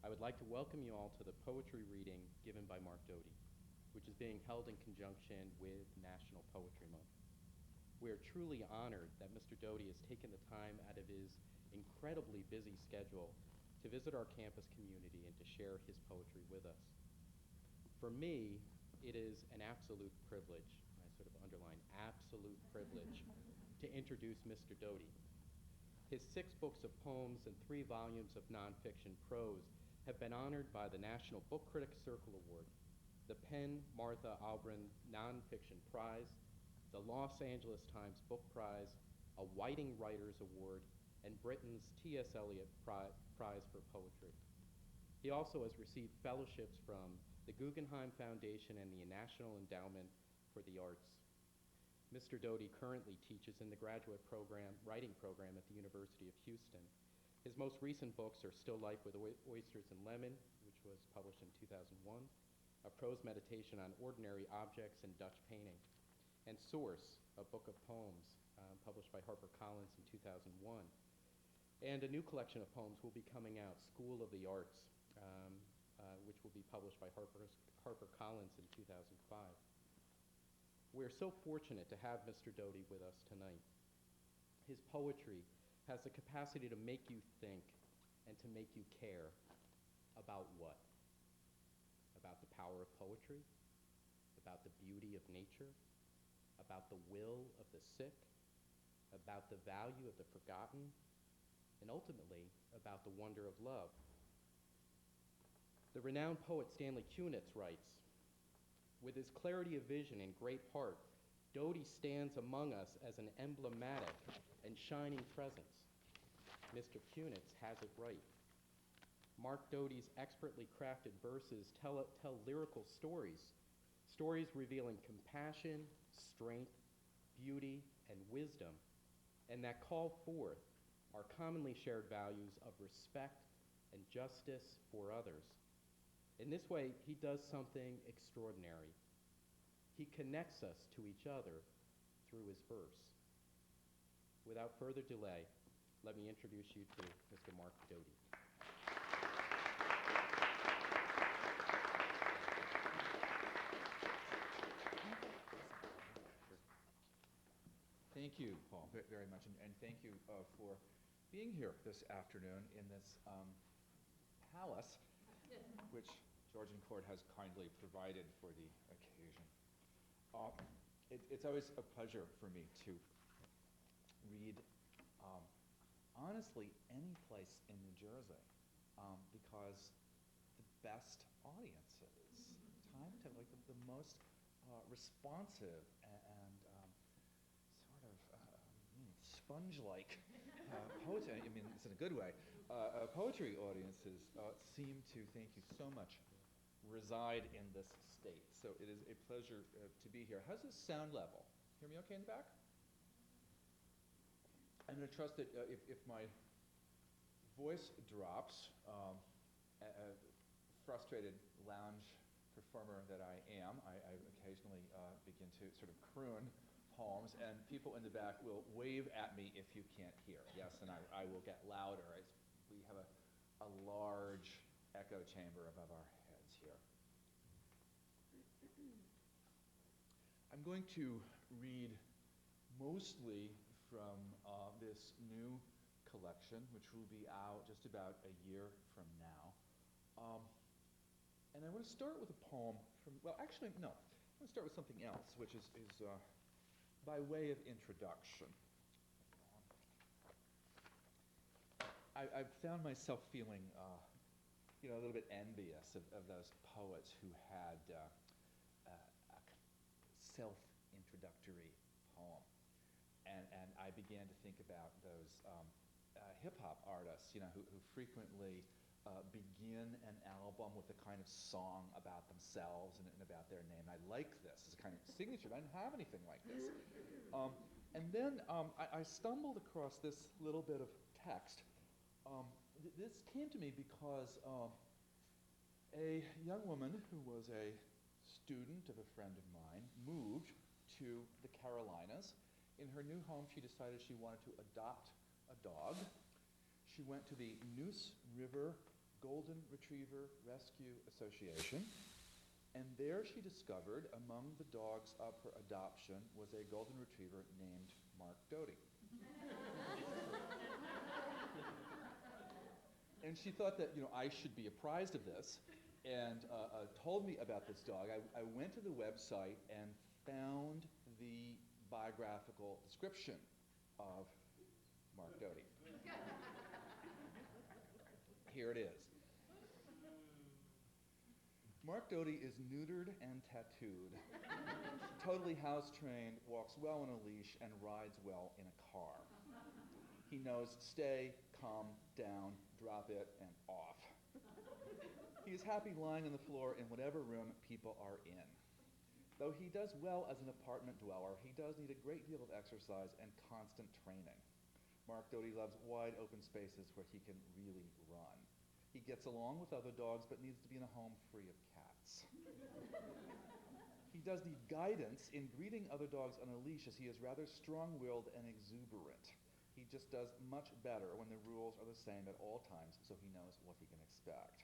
I would like to welcome you all to the poetry reading given by Mark Doty, which is being held in conjunction with National Poetry Month. We are truly honored that Mr. Doty has taken the time out of his incredibly busy schedule to visit our campus community and to share his poetry with us. For me, it is an absolute privilege, and I sort of underline absolute privilege, to introduce Mr. Doty. His 6 books of poems and 3 volumes of nonfiction prose have been honored by the National Book Critics Circle Award, the Penn Martha Albrin Nonfiction Prize, the Los Angeles Times Book Prize, a Whiting Writers Award, and Britain's T.S. Eliot Prize for Poetry. He also has received fellowships from the Guggenheim Foundation and the National Endowment for the Arts. Mr. Doty currently teaches in the graduate writing program at the University of Houston. His most recent books are Still Life with Oysters and Lemon, which was published in 2001, a prose meditation on ordinary objects and Dutch painting, and Source, a book of poems published by HarperCollins in 2001. And a new collection of poems will be coming out, School of the Arts, which will be published by HarperCollins in 2005. We're so fortunate to have Mr. Doty with us tonight. His poetry has the capacity to make you think and to make you care about what? About the power of poetry, about the beauty of nature, about the will of the sick, about the value of the forgotten, and ultimately about the wonder of love. The renowned poet Stanley writes, "With his clarity of vision and great heart, Doty stands among us as an emblematic and shining presence." Mr. Kunitz has it right. Mark Doty's expertly crafted verses tell lyrical stories, stories revealing compassion, strength, beauty, and wisdom, and that call forth our commonly shared values of respect and justice for others. In this way, he does something extraordinary. He connects us to each other through his verse. Without further delay, let me introduce you to Mr. Mark Doty. Thank you, Paul, very much, and thank you for being here this afternoon in this palace, which George and Court has kindly provided for the occasion. It's always a pleasure for me to read, honestly, any place in New Jersey, because the best audiences time to like the most responsive and sort of sponge-like poetry. I mean, it's in a good way. Poetry audiences seem to, thank you so much, reside in this state. So it is a pleasure to be here. How's this sound level? Hear me okay in the back? I'm going to trust that if my voice drops, a frustrated lounge performer that I am, I occasionally begin to sort of croon poems, and people in the back will wave at me if you can't hear. Yes, and I will get louder. We have a large echo chamber above our heads here. I'm going to read mostly from this new collection, which will be out just about a year from now. And I want to start with a poem from, well, actually, no. I'm going to start with something else, which is by way of introduction. I've found myself feeling a little bit envious of those poets who had a self-introductory poem. And I began to think about those hip-hop artists, who frequently begin an album with a kind of song about themselves and about their name. I like this as a kind of signature. I didn't have anything like this. And then I stumbled across this little bit of text. This came to me because a young woman who was a student of a friend of mine moved to the Carolinas. In her new home, she decided she wanted to adopt a dog. She went to the Neuse River Golden Retriever Rescue Association. And there she discovered among the dogs up for adoption was a golden retriever named Mark Doty. And she thought that, I should be apprised of this, and told me about this dog. I went to the website and found the biographical description of Mark Doty. Here it is. Mark Doty is neutered and tattooed, totally house-trained, walks well on a leash, and rides well in a car. He knows stay, come, down, drop it, and off. He is happy lying on the floor in whatever room people are in. Though he does well as an apartment dweller, he does need a great deal of exercise and constant training. Mark Doty loves wide open spaces where he can really run. He gets along with other dogs, but needs to be in a home free of cats. He does need guidance in greeting other dogs on a leash, as he is rather strong-willed and exuberant. He just does much better when the rules are the same at all times, so he knows what he can expect.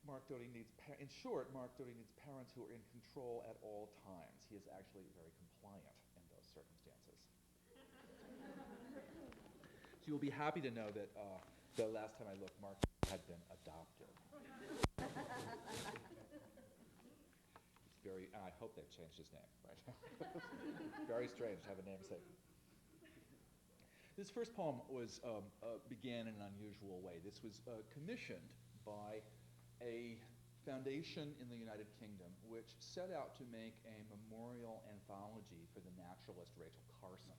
Mark Doty needs parents who are in control at all times. He is actually very compliant in those circumstances. So you'll be happy to know that the last time I looked, Mark had been adopted. It's very, and I hope they've changed his name, right? Very strange to have a namesake. This first poem began in an unusual way. This was commissioned by a foundation in the United Kingdom which set out to make a memorial anthology for the naturalist Rachel Carson.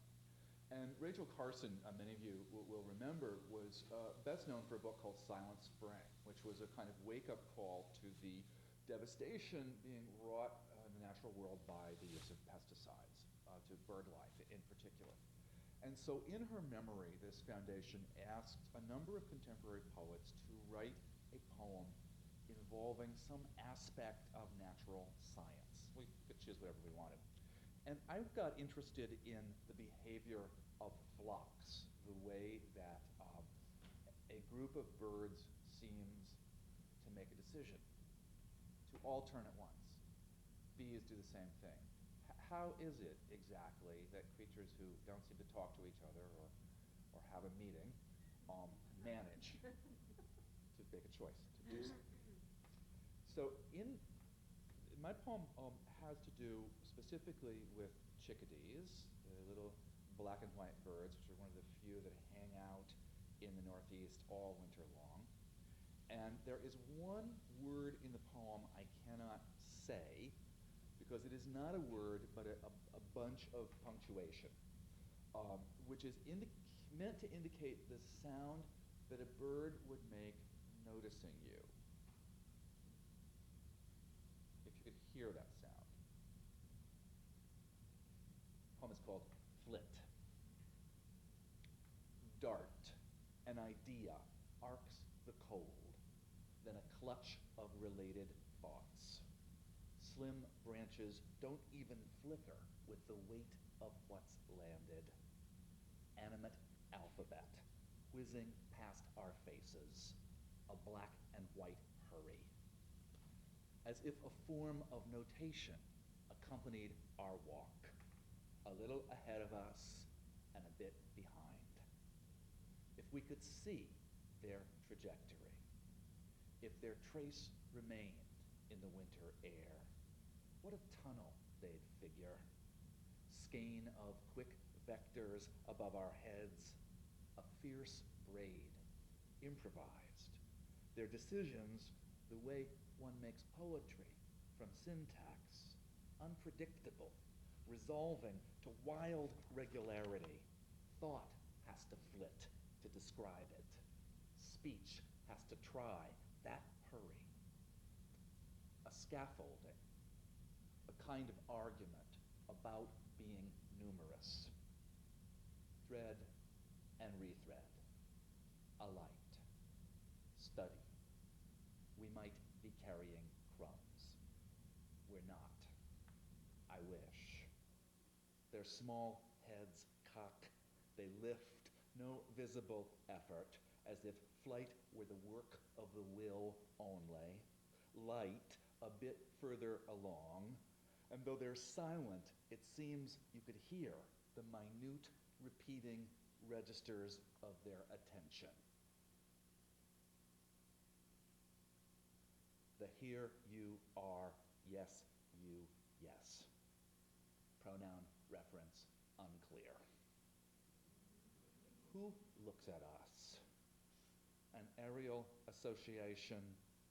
And Rachel Carson, many of you will remember, was best known for a book called Silent Spring, which was a kind of wake-up call to the devastation being wrought in the natural world by the use of pesticides, to bird life in particular. And so in her memory, this foundation asked a number of contemporary poets to write a poem involving some aspect of natural science. We could choose whatever we wanted. And I got interested in the behavior of flocks, the way that a group of birds seems to make a decision to all turn at once. Bees do the same thing. How is it exactly that creatures who don't seem to talk to each other or have a meeting manage to make a choice to do something? So my poem has to do specifically with chickadees, the little black and white birds, which are one of the few that hang out in the Northeast all winter long. And there is one word in the poem I cannot say, because it is not a word, but a bunch of punctuation, which is meant to indicate the sound that a bird would make noticing you. If you could hear that sound. The poem is called Flit. Dart, an idea, arcs the cold, then a clutch of related thoughts. Slim branches don't even flicker with the weight of what's landed. Animate alphabet, whizzing past our faces, a black and white hurry. As if a form of notation accompanied our walk, a little ahead of us and a bit behind. If we could see their trajectory, if their trace remained in the winter air, what a tunnel they'd figure. Skein of quick vectors above our heads, a fierce braid, improvised. Their decisions, the way one makes poetry from syntax, unpredictable, resolving to wild regularity. Thought has to flit to describe it. Speech has to try that hurry. A scaffolding, a kind of argument about being numerous. Thread and rethread, a light, study. We might be carrying crumbs. We're not. I wish. Their small heads cock, they lift, no visible effort, as if flight were the work of the will only, light a bit further along, and though they're silent, it seems you could hear the minute repeating registers of their attention. The here you are, yes, you, yes. Pronoun reference unclear. Who looks at us? An aerial association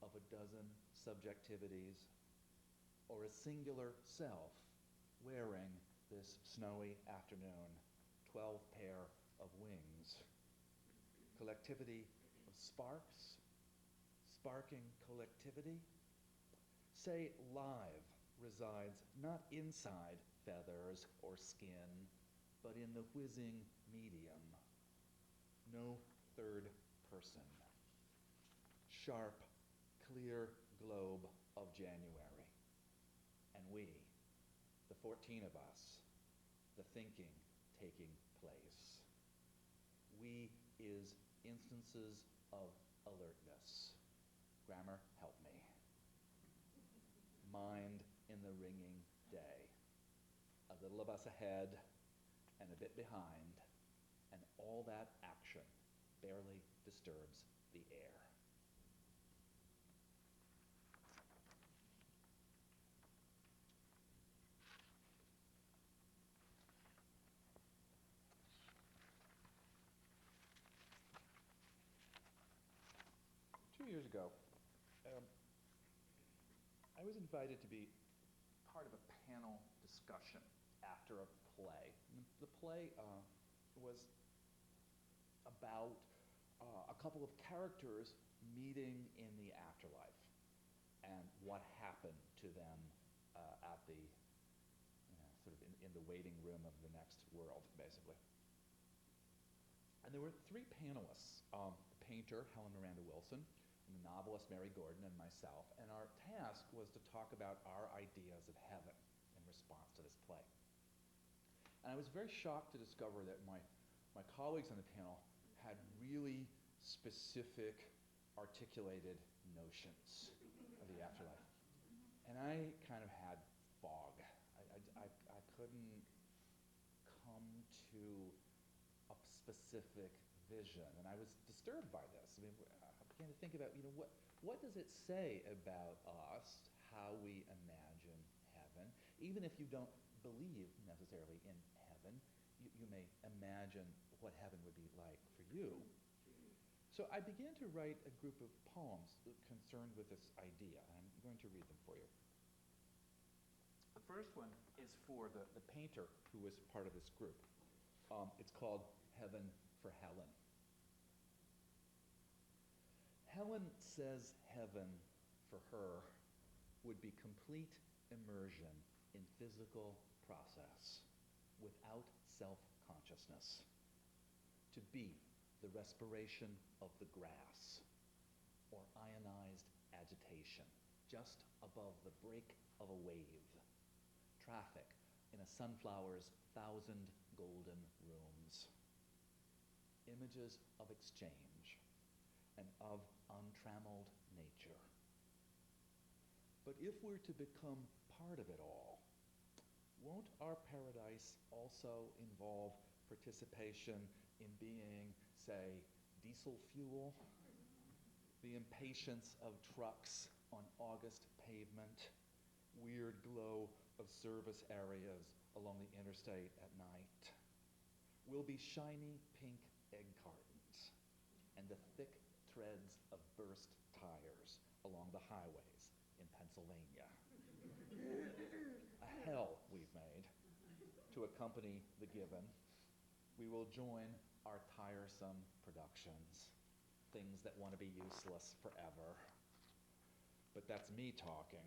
of a dozen subjectivities, or a singular self wearing this snowy afternoon 12 pair of wings? Collectivity of sparks? Sparking collectivity? Say live resides not inside feathers or skin, but in the whizzing medium. No third person. Sharp, clear globe of January. And we, the 14 of us, the thinking taking place. We is instances of alertness. Grammar, help me. Mind in the ringing day. A little of us ahead and a bit behind, and all that action barely disturbs the air. Years ago, I was invited to be part of a panel discussion after a play. The play was about a couple of characters meeting in the afterlife and what happened to them at the, sort of in the waiting room of the next world, basically. And there were three panelists, the painter, Helen Wilson, and the novelist, Mary Gordon, and myself. And our task was to talk about our ideas of heaven in response to this play. And I was very shocked to discover that my colleagues on the panel had really specific, articulated notions of the afterlife. And I kind of had fog. I couldn't come to a specific vision, and I was disturbed by this. I mean, I began to think about, what does it say about us, how we imagine heaven? Even if you don't believe necessarily in heaven, you may imagine what heaven would be like for you. So I began to write a group of poems concerned with this idea, and I'm going to read them for you. The first one is for the painter who was part of this group. It's called Heaven for Helen. Helen says heaven for her would be complete immersion in physical process without self-consciousness. To be the respiration of the grass or ionized agitation just above the break of a wave. Traffic in a sunflower's 1,000 golden rooms. Images of exchange and of untrammeled nature. But if we're to become part of it all, won't our paradise also involve participation in being, say, diesel fuel? The impatience of trucks on August pavement, weird glow of service areas along the interstate at night. Will be shiny pink egg cartons and the thick threads of burst tires along the highways in Pennsylvania. A hell we've made to accompany the given. We will join our tiresome productions, things that want to be useless forever. But that's me talking.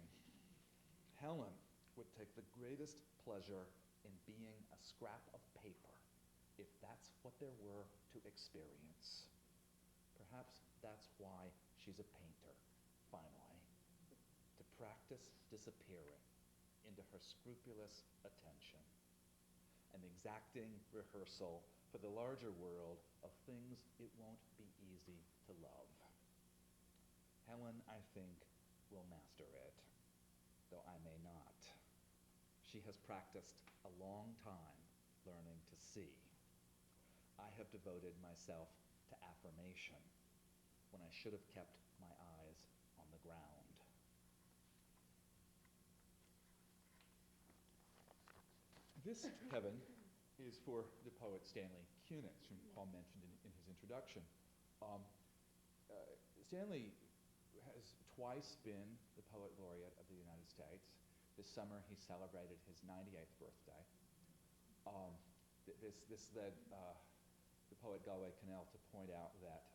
Helen would take the greatest pleasure in being a scrap of paper if that's what there were to experience. Perhaps that's why she's a painter, finally, to practice disappearing into her scrupulous attention, an exacting rehearsal for the larger world of things it won't be easy to love. Helen, I think, will master it, though I may not. She has practiced a long time learning to see. I have devoted myself to affirmation when I should have kept my eyes on the ground. This heaven is for the poet Stanley Kunitz, whom Paul mentioned in his introduction. Stanley has twice been the Poet Laureate of the United States. This summer he celebrated his 98th birthday. This led the poet Galway Cannell to point out that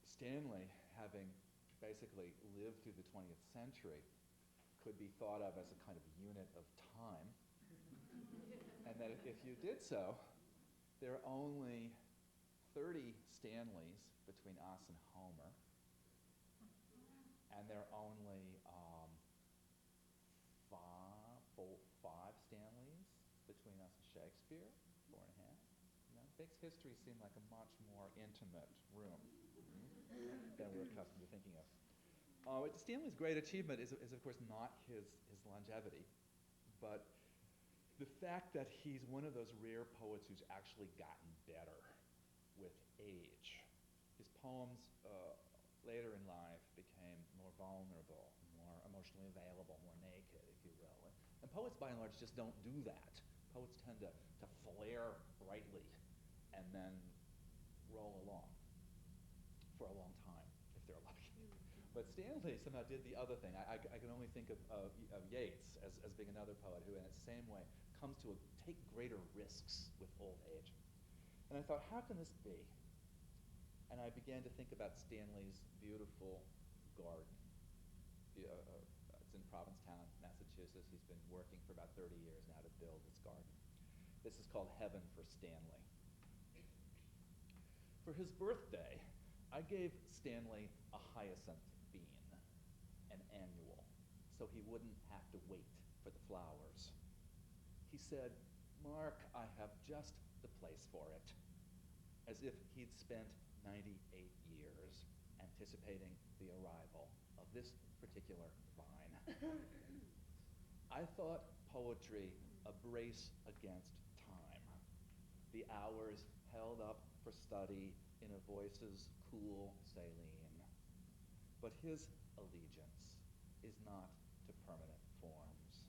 Stanley, having basically lived through the 20th century, could be thought of as a kind of unit of time. And that if you did so, there are only 30 Stanleys between us and Homer, and there are only five Stanleys between us and Shakespeare, 4.5. Makes history seem like a much more intimate room than we're accustomed to thinking of. Stanley's great achievement is of course not his longevity, but the fact that he's one of those rare poets who's actually gotten better with age. His poems later in life became more vulnerable, more emotionally available, more naked, if you will. And poets, by and large, just don't do that. Poets tend to flare brightly and then roll along for a long time, if they're lucky. But Stanley somehow did the other thing. I can only think of Yeats as being another poet who, in the same way, comes to take greater risks with old age. And I thought, how can this be? And I began to think about Stanley's beautiful garden. It's in Provincetown, Massachusetts. He's been working for about 30 years now to build this garden. This is called Heaven for Stanley. For his birthday, I gave Stanley a hyacinth bean, an annual, so he wouldn't have to wait for the flowers. He said, "Mark, I have just the place for it," as if he'd spent 98 years anticipating the arrival of this particular vine. I thought poetry a brace against time, the hours held up for study in a voice's cool saline. But his allegiance is not to permanent forms.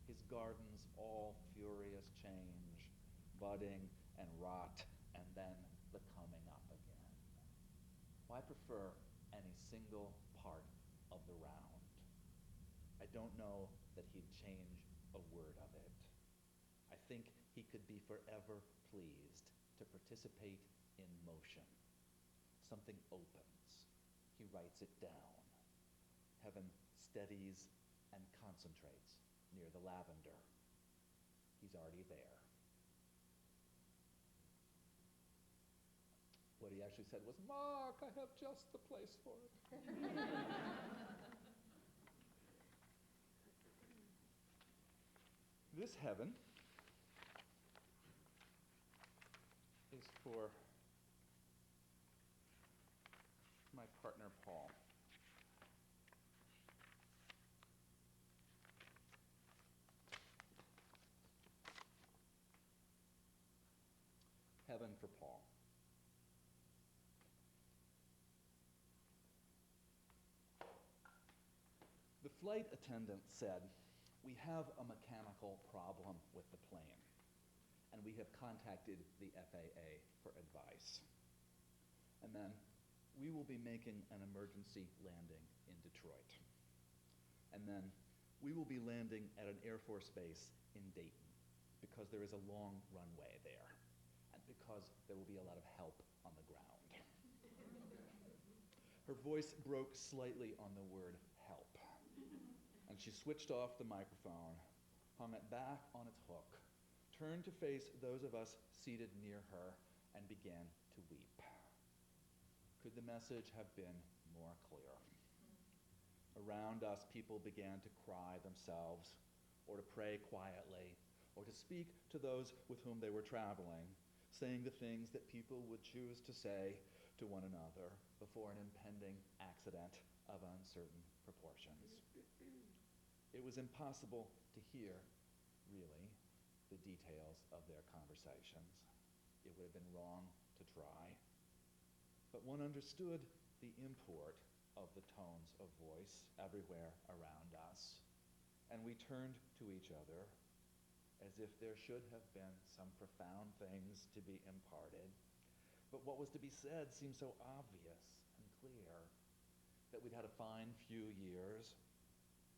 His gardens all furious change, budding and rot, and then the coming up again. Why prefer any single part of the round? I don't know that he'd change a word of it. I think he could be forever pleased to participate in motion. Something opens. He writes it down. Heaven steadies and concentrates near the lavender. He's already there. What he actually said was, "Mark, I have just the place for it." This heaven is for my partner, Paul. Heaven for Paul. The flight attendant said, "We have a mechanical problem with the plane, and we have contacted the FAA for advice. And then we will be making an emergency landing in Detroit. And then we will be landing at an Air Force base in Dayton because there is a long runway there and because there will be a lot of help on the ground." Her voice broke slightly on the word help, and she switched off the microphone, hung it back on its hook, turned to face those of us seated near her, and began to weep. Could the message have been more clear? Around us, people began to cry themselves, or to pray quietly, or to speak to those with whom they were traveling, saying the things that people would choose to say to one another before an impending accident of uncertain proportions. It was impossible to hear, really, the details of their conversations. It would have been wrong to try. But one understood the import of the tones of voice everywhere around us, and we turned to each other as if there should have been some profound things to be imparted. But what was to be said seemed so obvious and clear that we'd had a fine few years,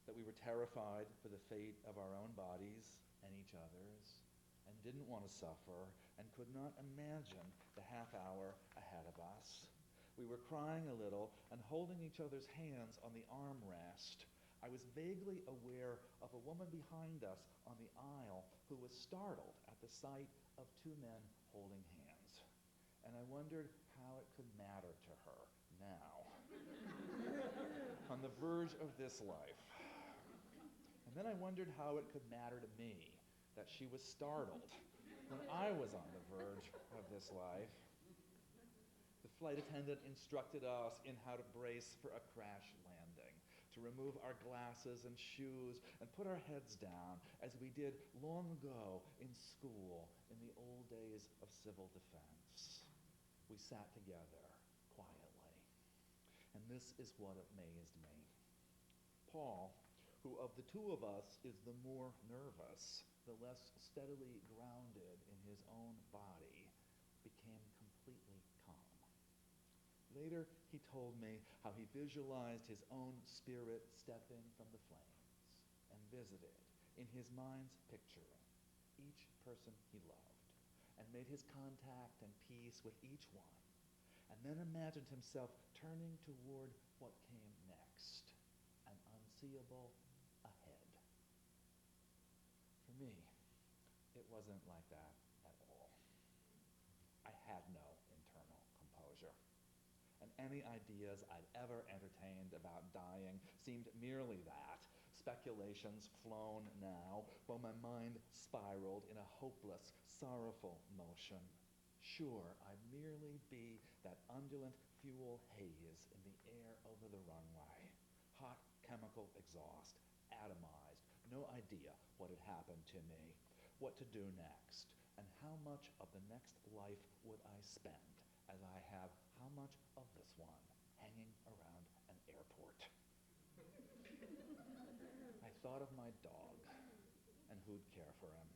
that we were terrified for the fate of our own bodies and each other's, and didn't want to suffer, and could not imagine the half hour ahead of us. We were crying a little and holding each other's hands on the armrest. I was vaguely aware of a woman behind us on the aisle who was startled at the sight of two men holding hands. And I wondered how it could matter to her now, on the verge of this life. And then I wondered how it could matter to me that she was startled when I was on the verge of this life. The flight attendant instructed us in how to brace for a crash landing, to remove our glasses and shoes and put our heads down as we did long ago in school in the old days of civil defense. We sat together quietly, and this is what amazed me. Paul, who of the two of us is the more nervous, the less steadily grounded in his own body, became completely calm. Later, he told me how he visualized his own spirit stepping from the flames and visited, in his mind's picturing, each person he loved, and made his contact and peace with each one, and then imagined himself turning toward what came next, an unseeable ahead. For me, it wasn't like that at all. I had no internal composure, and any ideas I'd ever entertained about dying seemed merely that, speculations flown now, while my mind spiraled in a hopeless, sorrowful motion. Sure, I'd merely be that undulant fuel haze in the air over the runway. Hot chemical exhaust, atomized, no idea what had happened to me, what to do next, and how much of the next life would I spend as I have how much of this one hanging around an airport. I thought of my dog and who'd care for him.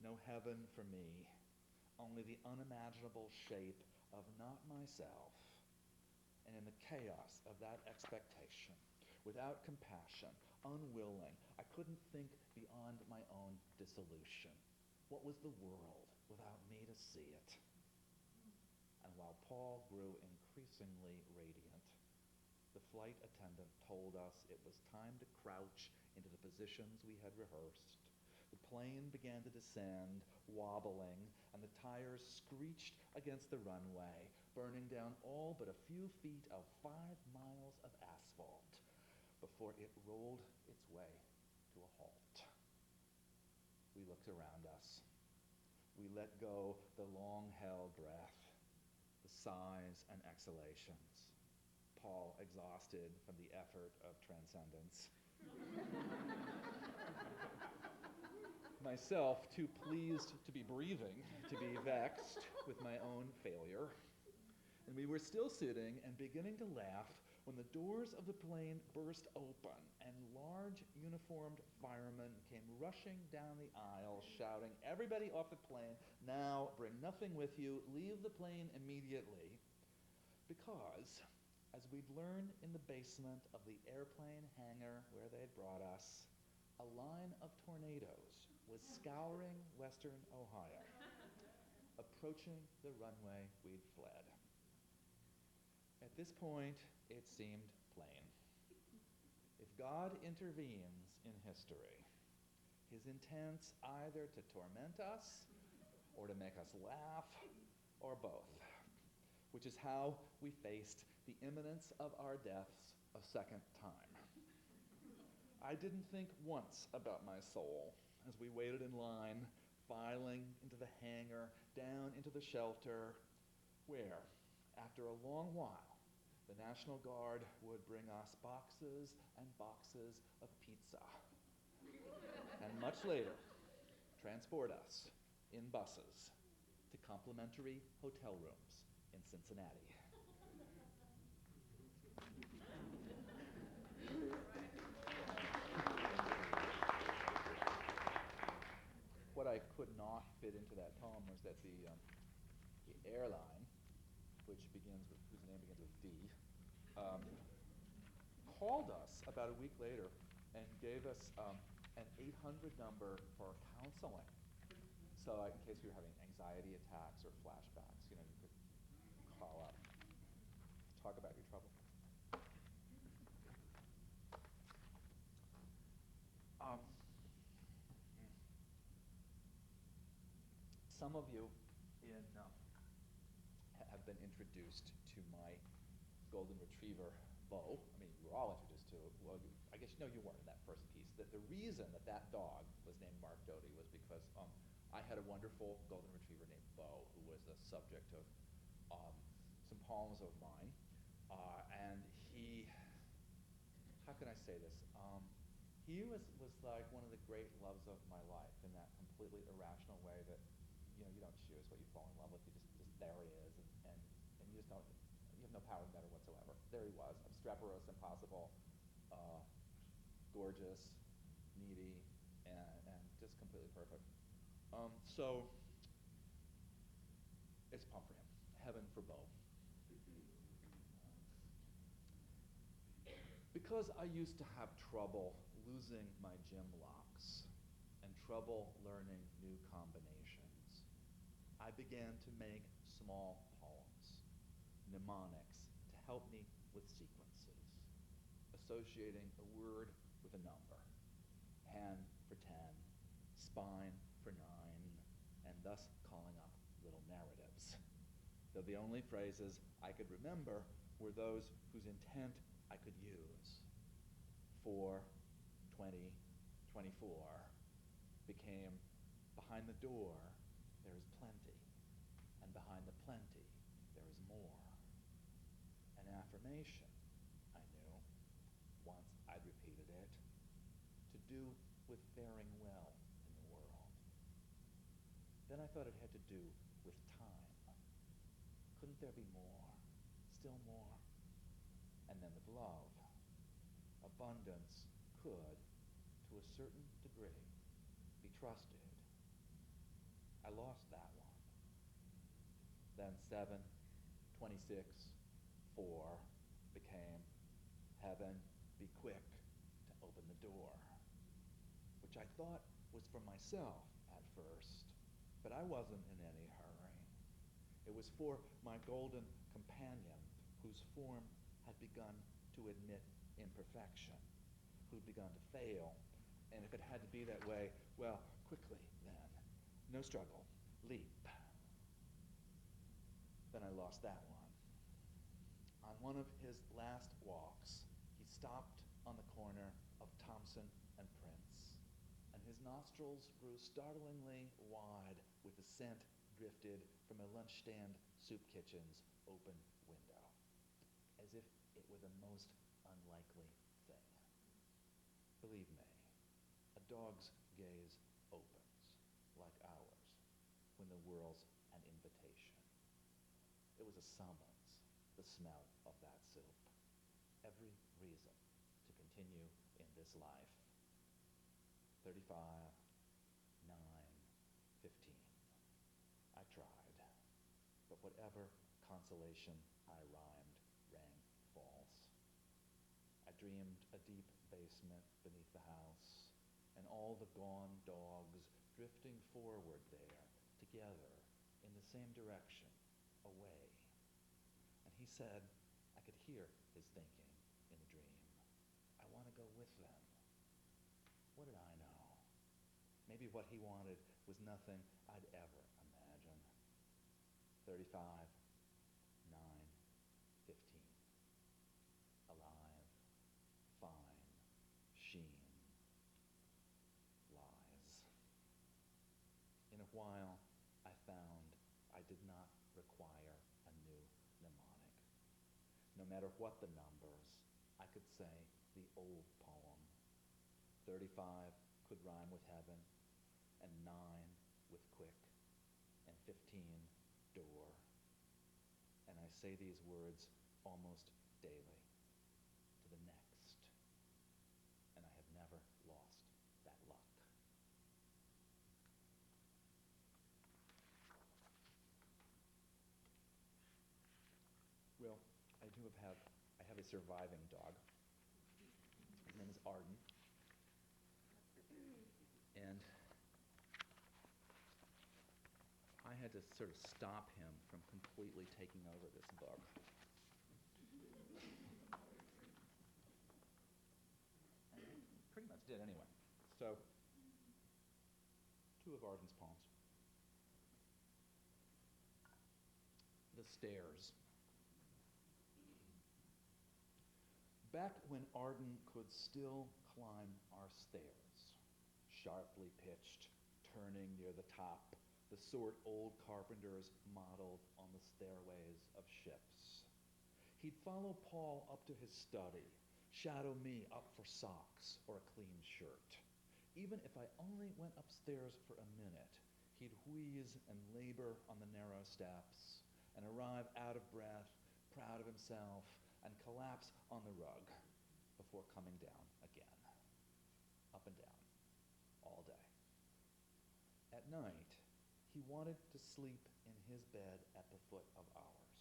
No heaven for me, only the unimaginable shape of not myself. And in the chaos of that expectation, without compassion, unwilling, I couldn't think beyond my own dissolution. What was the world without me to see it? And while Paul grew increasingly radiant, the flight attendant told us it was time to crouch into the positions we had rehearsed. The plane began to descend, wobbling, and the tires screeched against the runway, burning down all but a few feet of 5 miles of asphalt before it rolled its way to a halt. We looked around us. We let go the long-held breath, the sighs and exhalations. Paul exhausted from the effort of transcendence. Myself too pleased to be breathing, to be vexed with my own failure. And we were still sitting and beginning to laugh when the doors of the plane burst open and large uniformed firemen came rushing down the aisle shouting, "Everybody off the plane, now bring nothing with you, leave the plane immediately." Because, as we'd learned in the basement of the airplane hangar where they'd brought us, a line of tornadoes was scouring western Ohio, approaching the runway we'd fled. At this point, it seemed plain. If God intervenes in history, his intent's either to torment us or to make us laugh, or both, which is how we faced the imminence of our deaths a second time. I didn't think once about my soul as we waited in line, filing into the hangar, down into the shelter, where, after a long while, the National Guard would bring us boxes and boxes of pizza. And much later, transport us in buses to complimentary hotel rooms in Cincinnati. What I could not fit into that poem was that the airline, whose name begins with D, called us about a week later and gave us an 800 number for counseling. So in case you were having anxiety attacks or flashbacks, you could call up, talk about your trouble. Some of you have been introduced to my golden retriever, Beau. I mean, you were all introduced to it. Well, I guess you weren't in that first piece. The reason that dog was named Mark Doty was because I had a wonderful golden retriever named Beau, who was the subject of some poems of mine. And he, how can I say this? He was like one of the great loves of my life in that completely irrational way that, you don't choose what you fall in love with. You just there he is, and you just don't, you have no power in that whatsoever. There he was, obstreperous, impossible, gorgeous, needy, and just completely perfect. So it's pump for him. Heaven for Beau. Because I used to have trouble losing my gym locks and trouble learning new combinations, I began to make small poems, mnemonics, to help me with sequences, associating a word with a number, hand for 10, spine for 9, and thus calling up little narratives. Though the only phrases I could remember were those whose intent I could use. 4, 20, 24 became behind the door there is plenty, and behind the plenty there is more. An affirmation, I knew, once I'd repeated it, to do with faring well in the world. Then I thought it had to do with time. Couldn't there be more, still more? And then with love. Abundance could, to a certain degree, be trusted. I lost that one. Then 7, 26, 4 became heaven, be quick to open the door, which I thought was for myself at first, but I wasn't in any hurry. It was for my golden companion, whose form had begun to admit imperfection, who'd begun to fail, and if it had to be that way, well, quickly then. No struggle. Leap. Then I lost that one. On one of his last walks, he stopped on the corner of Thompson and Prince, and his nostrils grew startlingly wide with the scent drifted from a lunch stand soup kitchen's open window, as if it were the most unlikely thing. Believe me, a dog's gaze opens, like ours, when the world's an invitation. It was a summons, the smell of that soup. Every reason to continue in this life. 35, 9, 15. I tried, but whatever consolation I rhymed rang false. I dreamed a deep basement beneath the house, and all the gone dogs drifting forward there, together, in the same direction, away. And he said, I could hear his thinking in the dream. I want to go with them. What did I know? Maybe what he wanted was nothing I'd ever imagine. 35, 9, 15. Alive, fine, sheen, lies. while, I found I did not require a new mnemonic. No matter what the numbers, I could say the old poem. 35 could rhyme with heaven, and 9 with quick, and 15 door. And I say these words almost daily, to the next. And I have never lost that luck. Well, I have a surviving dog. His name is Arden. And I had to sort of stop him from completely taking over this book. And he pretty much did anyway. So, 2 of Arden's poems. The Stairs. Back when Arden could still climb our stairs, sharply pitched, turning near the top, the sort old carpenters modeled on the stairways of ships. He'd follow Paul up to his study, shadow me up for socks or a clean shirt. Even if I only went upstairs for a minute, he'd wheeze and labor on the narrow steps and arrive out of breath, proud of himself, and collapse on the rug before coming down again. Up and down, all day. At night, he wanted to sleep in his bed at the foot of ours.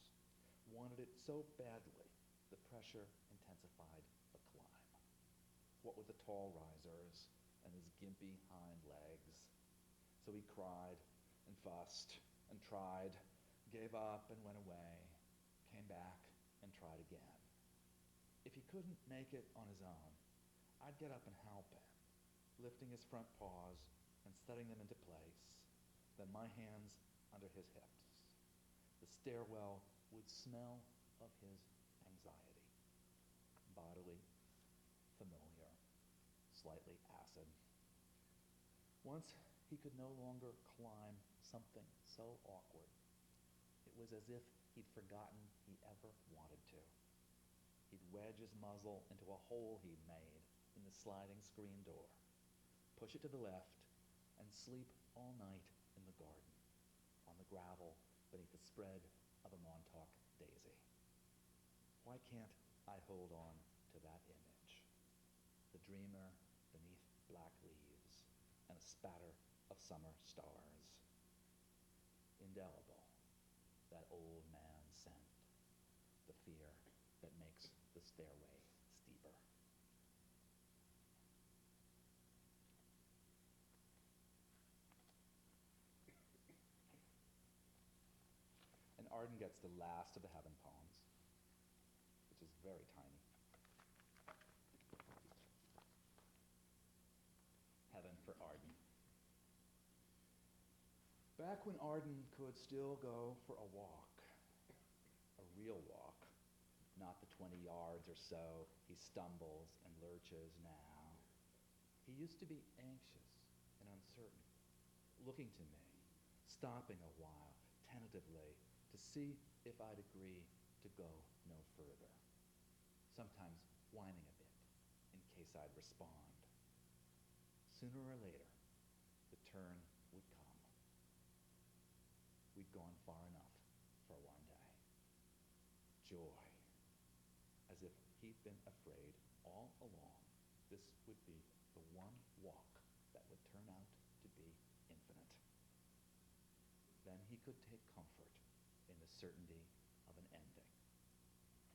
Wanted it so badly, the pressure intensified the climb. What with the tall risers and his gimpy hind legs. So he cried and fussed and tried, gave up and went away, came back and tried again. If he couldn't make it on his own, I'd get up and help him, lifting his front paws and setting them into place, then my hands under his hips. The stairwell would smell of his anxiety, bodily, familiar, slightly acid. Once he could no longer climb something so awkward. It was as if he'd forgotten he ever wanted to. He'd wedge his muzzle into a hole he'd made in the sliding screen door, push it to the left, and sleep all night in the garden, on the gravel beneath the spread of a Montauk daisy. Why can't I hold on to that image? The dreamer beneath black leaves and a spatter of summer stars. Indelible, that old man scent, the fear that makes the stairway steeper. And Arden gets the last of the Heaven poems, which is very tiny. Heaven for Arden. Back when Arden could still go for a walk, a real walk, not the 20 yards or so he stumbles and lurches now. He used to be anxious and uncertain, looking to me, stopping a while, tentatively, to see if I'd agree to go no further, sometimes whining a bit in case I'd respond. Sooner or later, the turn would come. We'd gone far enough for one day. Joy, as if he'd been afraid all along this would be the one walk that would turn out to be infinite. Then he could take comfort in the certainty of an ending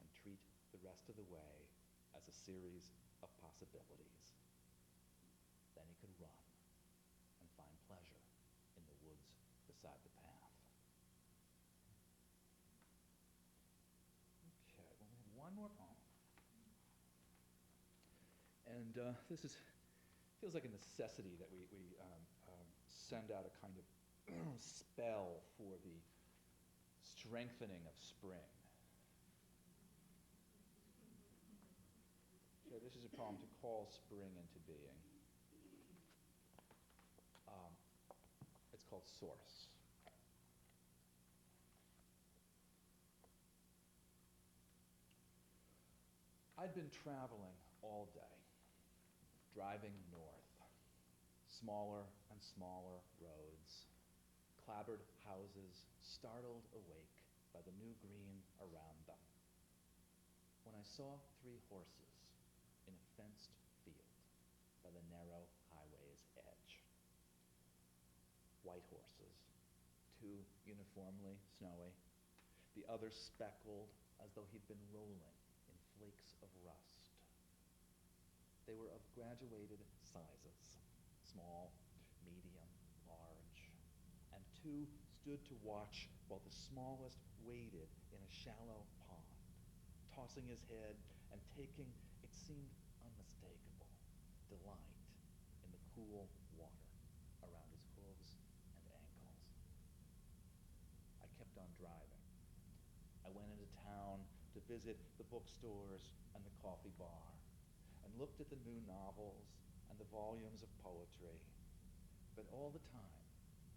and treat the rest of the way as a series of possibilities. Then he could run and find pleasure in the woods beside the path. Okay, well, we have one more poem. And this feels like a necessity that we send out a kind of spell for the strengthening of spring. So this is a poem to call spring into being. It's called called Source. I'd been traveling all day, driving north, smaller and smaller roads, clapboard houses startled awake by the new green around them. When I saw 3 horses in a fenced field by the narrow highway's edge. White horses, 2 uniformly snowy, the other speckled as though he'd been rolling in flakes of rust. They were of graduated sizes, small, medium, large, and 2 stood to watch while the smallest waded in a shallow pond, tossing his head and taking, it seemed unmistakable, delight in the cool water around his hooves and ankles. I kept on driving. I went into town to visit the bookstores and the coffee bar, and looked at the new novels and the volumes of poetry. But all the time,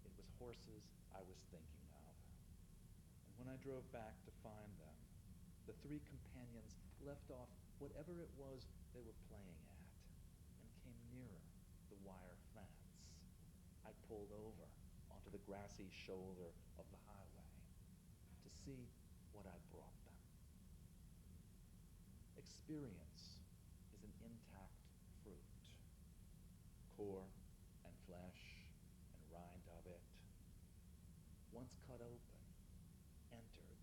it was horses I was thinking of. And when I drove back to find them, the 3 companions left off whatever it was they were playing at and came nearer the wire fence. I pulled over onto the grassy shoulder of the highway to see what I brought them. Experience is an intact fruit. Core and flesh and rind of it, once cut open, entered,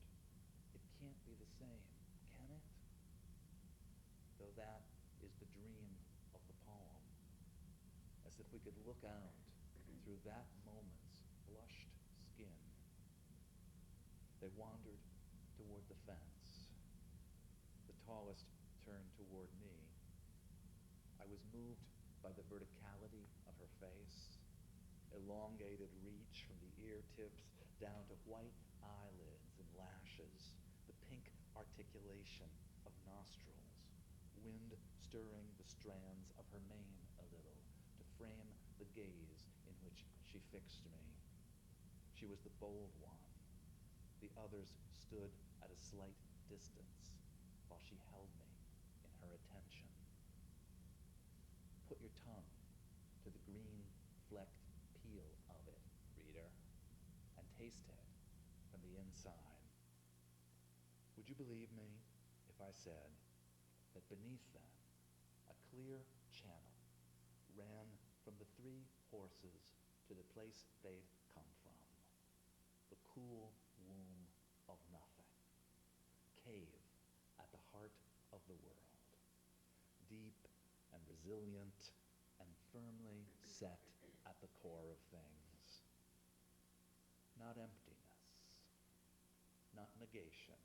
it can't be the same, can it? Though that is the dream of the poem, as if we could look out through that moment's flushed skin. They wandered toward the fence. The tallest turned toward me. I was moved by the verticality of her face, elongated reach from the ear tips down to white eyelids and lashes, the pink articulation of nostrils, wind stirring the strands of her mane a little to frame the gaze in which she fixed me. She was the bold one. The others stood at a slight distance while she held me in her attention. Put your tongue to the green flecked peel of it, reader, and taste it from the inside. Would you believe me if I said that beneath them, a clear channel ran from the 3 horses to the place they'd come from, the cool womb of nothing, cave at the heart of the world, deep and resilient and firmly set at the core of things. Not emptiness, not negation,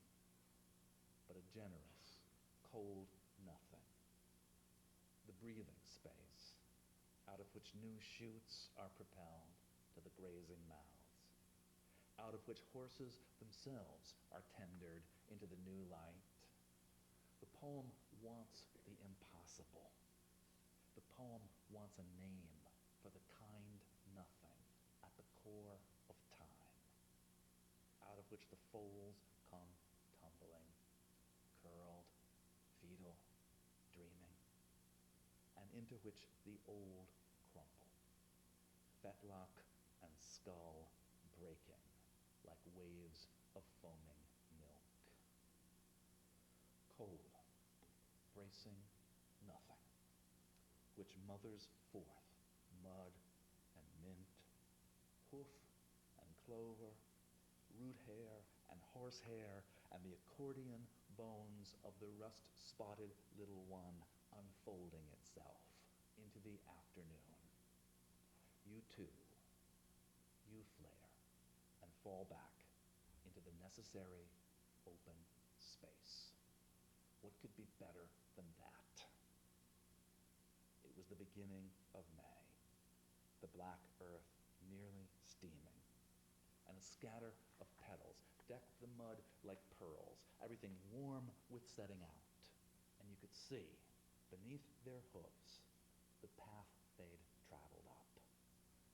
but a generous, cold nothing. The breathing space, out of which new shoots are propelled to the grazing mouths, out of which horses themselves are tendered into the new light. The poem wants the impossible. The poem wants a name for the kind nothing at the core of time, out of which the foals come tumbling, curled, fetal, dreaming, and into which the old crumple, fetlock and skull breaking like waves of foaming milk. Cold, bracing nothing, which mothers forth mud and mint, hoof and clover, root hair and horsehair, and the accordion bones of the rust-spotted little one unfolding itself into the afternoon. You too, you flare and fall back into the necessary open space. What could be better than that? It was the beginning of May, the black earth nearly steaming, and a scatter of petals decked the mud like pearls, everything warm with setting out. And you could see, beneath their hooves, the path they'd traveled up,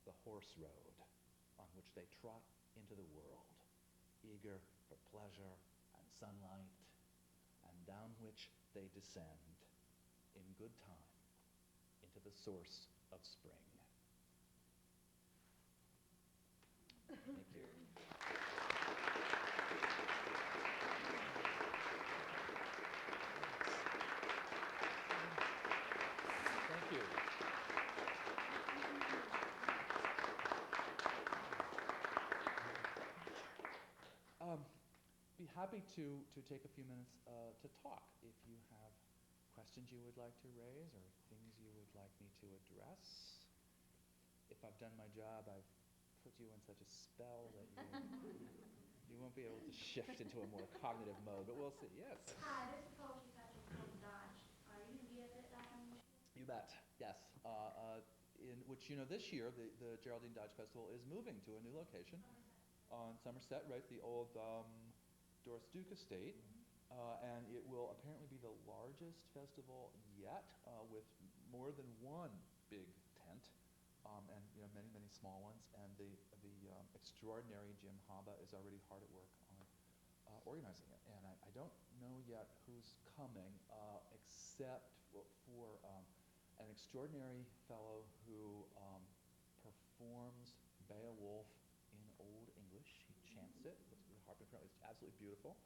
the horse road on which they trot into the world, eager for pleasure and sunlight, and down which they descend in good time into the source of spring. Thank you. Thank you. Be happy to take a few minutes to talk if you have questions you would like to raise or things you would like me to address. If I've done my job, I've put you in such a spell that you won't be able to shift into a more cognitive mode, but we'll see. Yes? Hi, there's a poetry festival called Dodge. Are you going to be at that one this year? You bet, yes. In which, this year, the Geraldine Dodge Festival is moving to a new location. Somerset. On Somerset, right, the old Doris Duke estate. And it will apparently be the largest festival yet, with more than one big tent, and many, many small ones. And the extraordinary Jim Haba is already hard at work on organizing it. And I don't know yet who's coming, except for an extraordinary fellow who performs Beowulf in Old English. He chants it with the harp and apparently it's absolutely beautiful.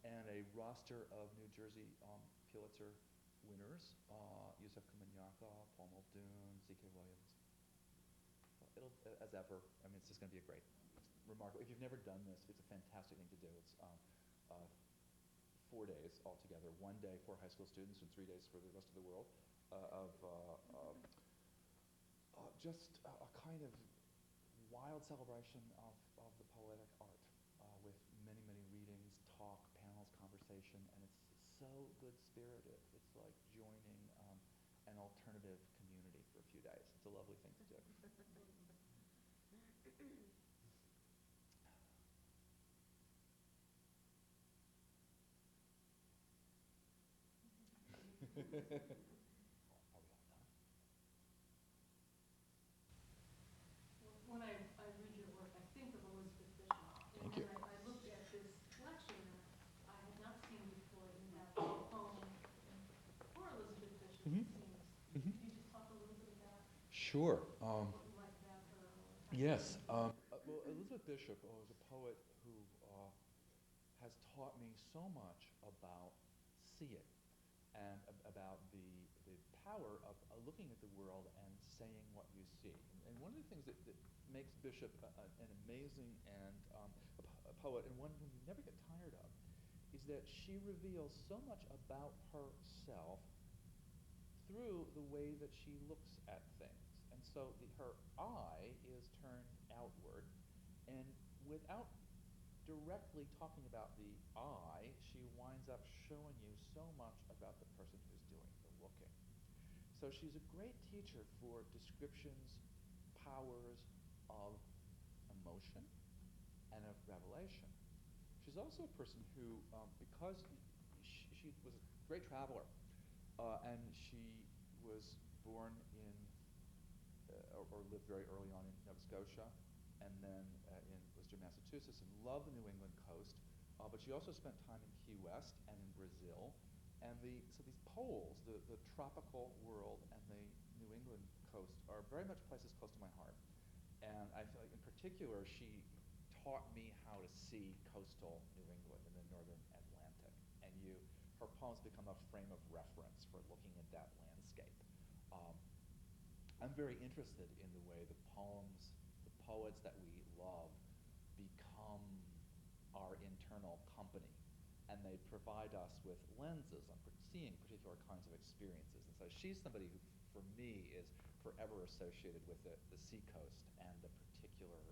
And a roster of New Jersey Pulitzer winners, Yusef Komunyaka, Paul Muldoon, Z.K. Williams. It'll, as ever, it's just going to be a great, remarkable. If you've never done this, it's a fantastic thing to do. It's 4 days altogether, 1 day for high school students and 3 days for the rest of the world, just a kind of wild celebration of the poetic art, with many, many readings, talk, panels, conversation, and it's so good-spirited. It's like joining an alternative community for a few days. It's a lovely thing to do. Are we on time? When I read your work, I think of Elizabeth Bishop. Thank you. And I looked at this collection that I had not seen before. You have a poem for Elizabeth Bishop, Mhm. it seems. Mhm. Could you just talk a little bit about Sure. what you like about her? Or Yes. Well, Elizabeth Bishop was a poet who has taught me so much about seeing and about the power of looking at the world and saying what you see. And one of the things that makes Bishop an amazing and a poet, and one whom you never get tired of, is that she reveals so much about herself through the way that she looks at things. And so her eye is turned outward, and without directly talking about the eye, she winds up showing you so much about the person who's doing the looking. So she's a great teacher for descriptions, powers of emotion and of revelation. She's also a person who, because she was a great traveler, and she was born in, or lived very early on in Nova Scotia, and then in Worcester, Massachusetts, and loved the New England coast. But she also spent time in Key West and in Brazil. And so these poles, the tropical world and the New England coast, are very much places close to my heart. And I feel like in particular, she taught me how to see coastal New England in the northern Atlantic. And her poems become a frame of reference for looking at that landscape. I'm very interested in the way the poems, the poets that we love, become our internal company, and they provide us with lenses on seeing particular kinds of experiences. And so she's somebody who, for me, is forever associated with the seacoast and the particular,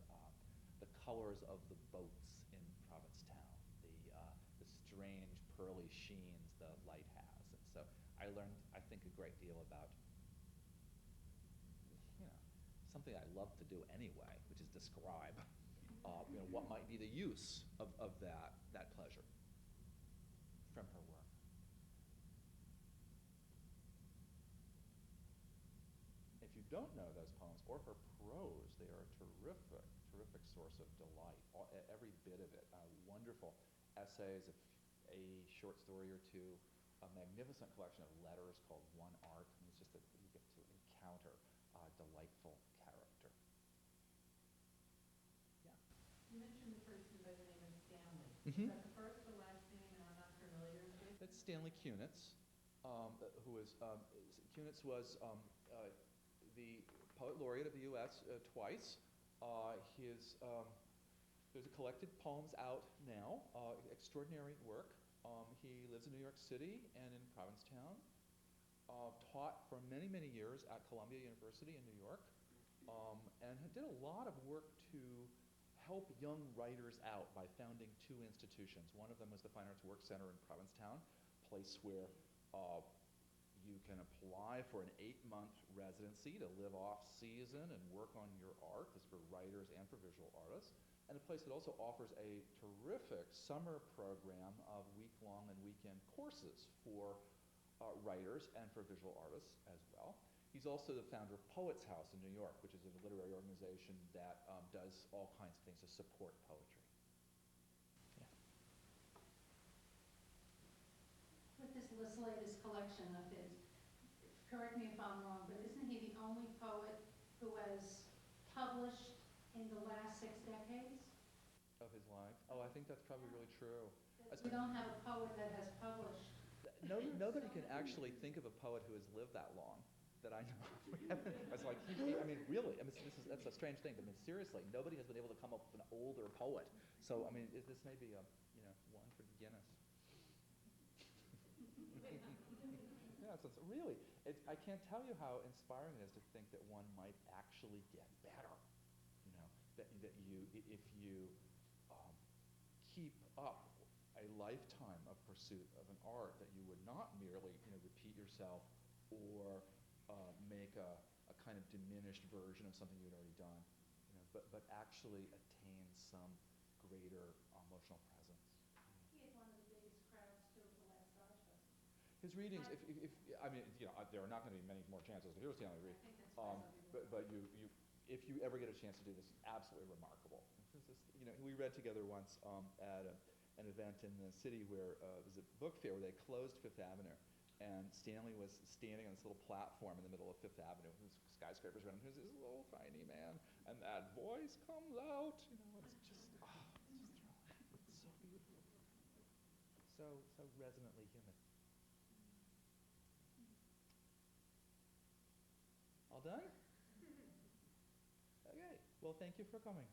the colors of the boats in Provincetown, the strange pearly sheens the light has. And so I learned, I think, a great deal about something I love to do anyway, which is describe what might be the use of that pleasure from her work. If you don't know those poems or her prose, they are a terrific, terrific source of delight. Every bit of it. Wonderful essays, a short story or two, a magnificent collection of letters called One Art. I mean, it's just that you get to encounter delightful character. Yeah. You mentioned the person by the name of Stanley. Mhm. Is that the first or last name? And I'm not familiar with it. That's Stanley Kunitz, who is, Kunitz was the poet laureate of the U.S. Twice. There's a collected poems out now, extraordinary work. He lives in New York City and in Provincetown. Taught for many, many years at Columbia University in New York, and did a lot of work to help young writers out by founding two institutions. One of them was the Fine Arts Work Center in Provincetown, a place where you can apply for an 8-month residency to live off season and work on your art. This is for writers and for visual artists. And a place that also offers a terrific summer program of week-long and weekend courses for writers and for visual artists as well. He's also the founder of Poets House in New York, which is a literary organization that does all kinds of things to support poetry. Yeah. With this latest collection of his, correct me if I'm wrong, but isn't he the only poet who has published in the last 6 decades? Of his life? Oh, I think that's probably really true. We don't have a poet that has published. Nobody can actually think of a poet who has lived that long that I know of. It's like, I mean, really, I mean, that's a strange thing, but I mean, seriously, nobody has been able to come up with an older poet. So, I mean, this may be one for Guinness. Yeah, so it's really, I can't tell you how inspiring it is to think that one might actually get better. That if you keep up a lifetime of pursuit of an art, that you would not merely repeat yourself or make a kind of diminished version of something you'd already done, but actually attain some greater emotional presence. He had one of the biggest crowds too at the last Arts Festival. His readings, I mean, there are not going to be many more chances to hear Stanley read. I think that's why But if you ever get a chance to do this, absolutely remarkable. We read together once at an event in the city where it was a book fair where they closed Fifth Avenue, and Stanley was standing on this little platform in the middle of Fifth Avenue, with skyscrapers around him. He's this little tiny man, and that voice comes out. It's just, it's so beautiful, so resonantly human. All done? Okay. Well, thank you for coming.